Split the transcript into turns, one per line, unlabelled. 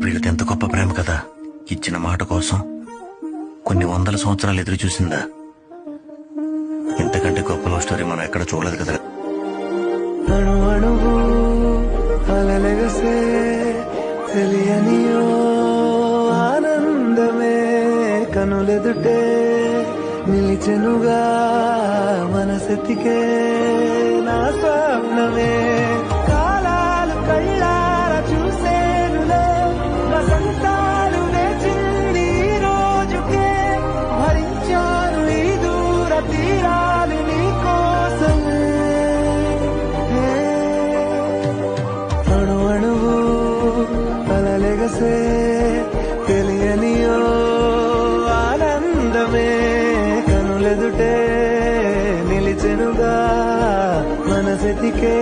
వీళ్ళది ఎంత గొప్ప ప్రేమ కదా. ఇచ్చిన మాట కోసం కొన్ని వందల సంవత్సరాలు ఎదురు చూసిందా. ఇంతకంటే గొప్ప లవ్ స్టోరీ మనం ఎక్కడ చూడలేదు కదా.
అణు అణువు అలలెగసే తెలియనియో ఆనందమే కనులెదుటే నిలిచెనుగా మనసెతికే నా స్వప్నమే కాలాలు కళ్ళార చూసేనులే వసంతాలు వేచింది ఈ రోజుకే భరించాను ఈ దూర తీరాలు నీ కోసమే అణు అణువు అలలెగసే తెలియనియో ఆనందమే కనులెదుటే నిలిచెనుగా మనసెతికే